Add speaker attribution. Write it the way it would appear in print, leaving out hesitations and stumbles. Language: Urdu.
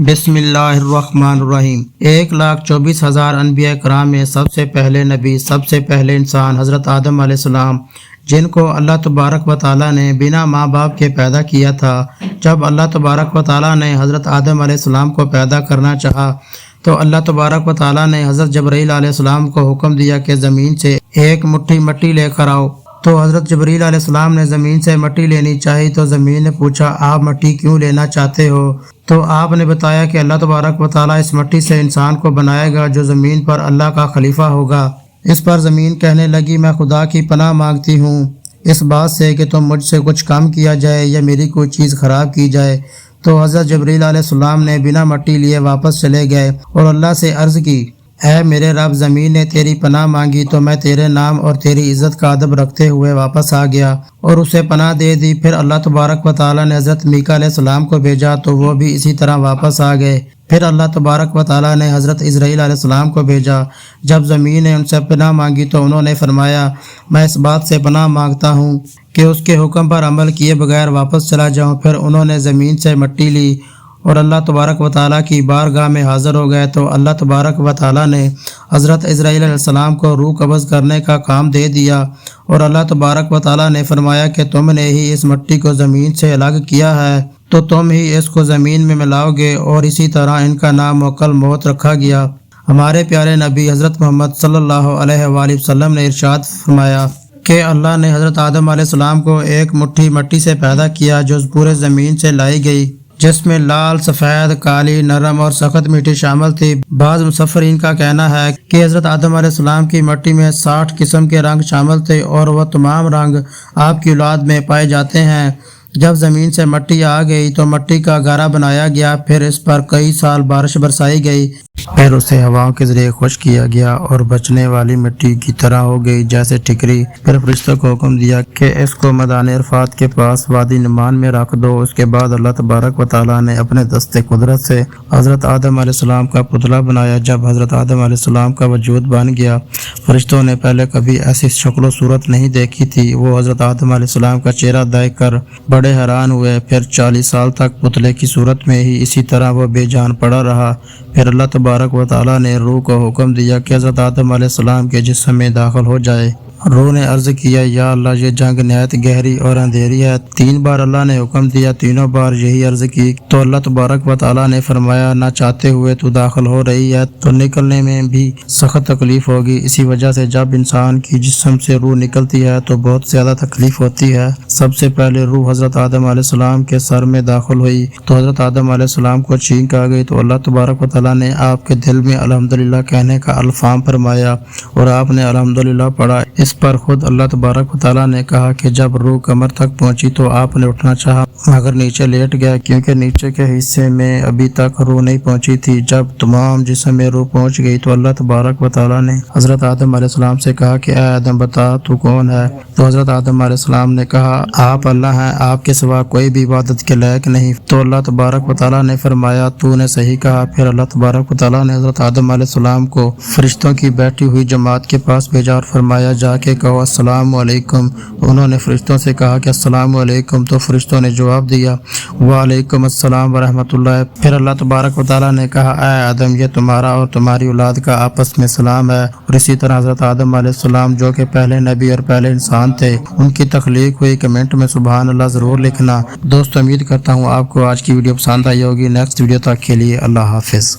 Speaker 1: بسم اللہ الرحمن الرحیم۔ 1,24,000 انبیاء کرام میں سب سے پہلے نبی، سب سے پہلے انسان حضرت آدم علیہ السلام، جن کو اللہ تبارک و تعالیٰ نے بنا ماں باپ کے پیدا کیا تھا۔ جب اللہ تبارک و تعالیٰ نے حضرت آدم علیہ السلام کو پیدا کرنا چاہا تو اللہ تبارک و تعالیٰ نے حضرت جبرائیل علیہ السلام کو حکم دیا کہ زمین سے ایک مٹھی مٹی لے کر آؤ۔ تو حضرت جبرائیل علیہ السلام نے زمین سے مٹی لینی چاہی تو زمین نے پوچھا، آپ مٹی کیوں لینا چاہتے ہو؟ تو آپ نے بتایا کہ اللہ تبارک و تعالیٰ اس مٹی سے انسان کو بنائے گا جو زمین پر اللہ کا خلیفہ ہوگا۔ اس پر زمین کہنے لگی، میں خدا کی پناہ مانگتی ہوں اس بات سے کہ تم مجھ سے کچھ کام کیا جائے یا میری کوئی چیز خراب کی جائے۔ تو حضرت جبرائیل علیہ السلام نے بنا مٹی لیے واپس چلے گئے اور اللہ سے عرض کی، اے میرے رب، زمین نے تیری پناہ مانگی تو میں تیرے نام اور تیری عزت کا ادب رکھتے ہوئے واپس آ گیا اور اسے پناہ دے دی۔ پھر اللہ تبارک و تعالیٰ نے حضرت میکا علیہ السلام کو بھیجا تو وہ بھی اسی طرح واپس آ گئے۔ پھر اللہ تبارک و تعالیٰ نے حضرت اسرائیل علیہ السلام کو بھیجا۔ جب زمین نے ان سے پناہ مانگی تو انہوں نے فرمایا، میں اس بات سے پناہ مانگتا ہوں کہ اس کے حکم پر عمل کیے بغیر واپس چلا جاؤں۔ پھر انہوں نے زمین سے مٹی لی اور اللہ تبارک و تعالیٰ کی بارگاہ میں حاضر ہو گئے تو اللہ تبارک و تعالیٰ نے حضرت اسرائیل علیہ السلام کو روح قبض کرنے کا کام دے دیا اور اللہ تبارک و تعالیٰ نے فرمایا کہ تم نے ہی اس مٹی کو زمین سے الگ کیا ہے تو تم ہی اس کو زمین میں ملاؤ گے، اور اسی طرح ان کا نام موکل موت رکھا گیا۔ ہمارے پیارے نبی حضرت محمد صلی اللہ علیہ وآلہ وسلم نے ارشاد فرمایا کہ اللہ نے حضرت آدم علیہ السلام کو ایک مٹھی مٹی سے پیدا کیا جو پورے زمین سے لائی گئی، جس میں لال، سفید، کالی، نرم اور سخت مٹی شامل تھی۔ بعض مفسرین کا کہنا ہے کہ حضرت آدم علیہ السلام کی مٹی میں 60 قسم کے رنگ شامل تھے اور وہ تمام رنگ آپ کی اولاد میں پائے جاتے ہیں۔ جب زمین سے مٹی آ گئی تو مٹی کا گارا بنایا گیا، پھر اس پر کئی سال بارش برسائی گئی، پھر اسے ہواؤں کے ذریعے خشک کیا گیا اور بچنے والی مٹی کی طرح ہو گئی جیسے ٹھکری۔ پھر فرشتوں کو حکم دیا کہ اس کو میدان عرفات کے پاس وادی نمان میں رکھ دو۔ اس کے بعد اللہ تبارک و تعالیٰ نے اپنے دست قدرت سے حضرت آدم علیہ السلام کا پتلا بنایا۔ جب حضرت آدم علیہ السلام کا وجود بن گیا، فرشتوں نے پہلے کبھی ایسی شکل و صورت نہیں دیکھی تھی۔ وہ حضرت آدم علیہ السلام کا چہرہ دیکھ کر بڑے حیران ہوئے۔ پھر 40 سال تک پتلے کی صورت میں ہی اسی طرح وہ بے جان پڑا رہا۔ پھر اللہ تبارک و تعالیٰ نے روح کو حکم دیا کہ حضرت آدم علیہ السلام کے جسم میں داخل ہو جائے۔ روح نے عرض کیا، یا اللہ، یہ جنگ نہایت گہری اور اندھیری ہے۔ 3 بار اللہ نے حکم دیا، تینوں بار یہی عرض کی تو اللہ تبارک و تعالیٰ نے فرمایا، نہ چاہتے ہوئے تو داخل ہو رہی ہے تو نکلنے میں بھی سخت تکلیف ہوگی۔ اسی وجہ سے جب انسان کی جسم سے روح نکلتی ہے تو بہت زیادہ تکلیف ہوتی ہے۔ سب سے پہلے روح حضرت آدم علیہ السلام کے سر میں داخل ہوئی تو حضرت آدم علیہ السلام کو چھینک آ گئی تو اللہ تبارک و تعالیٰ نے آپ کے دل میں الحمدللہ کہنے کا الفام فرمایا اور آپ نے الحمدللہ پڑھا۔ اس پر خود اللہ تبارک و تعالیٰ نے کہا کہ جب روح کمر تک پہنچی تو آپ نے اٹھنا چاہا مگر نیچے لیٹ گیا کیونکہ نیچے کے حصے میں ابھی تک روح نہیں پہنچی تھی۔ جب تمام جسم میں روح پہنچ گئی تو اللہ تبارک و تعالیٰ نے حضرت آدم علیہ السلام سے کہا کہ اے آدم، بتا تو کون ہے؟ تو حضرت آدم علیہ السلام نے کہا، آپ اللہ ہیں، آپ کے سوا کوئی بھی عبادت کے لائق نہیں۔ تو اللہ تبارک و تعالیٰ نے فرمایا، تو نے صحیح کہا۔ پھر اللہ تبارک و تعالیٰ نے حضرت آدم علیہ السلام کو فرشتوں کی بیٹھی ہوئی جماعت کے پاس بھیجا اور فرمایا، جا کے کہو السلام علیکم۔ انہوں نے فرشتوں سے کہا کہ السلام علیکم، تو فرشتوں نے جواب دیا، وعلیکم السلام ورحمۃ اللہ۔ پھر اللہ تبارک و تعالیٰ نے کہا، اے آدم، یہ تمہارا اور تمہاری اولاد کا آپس میں سلام ہے۔ اور اسی طرح حضرت آدم علیہ السلام جو کہ پہلے نبی اور پہلے انسان تھے، ان کی تخلیق ہوئی کمنٹ میں سبحان اللہ ضرور لکھنا۔ دوستو، امید کرتا ہوں آپ کو آج کی ویڈیو پسند آئی ہوگی۔ نیکسٹ ویڈیو تک کے لیے اللہ حافظ۔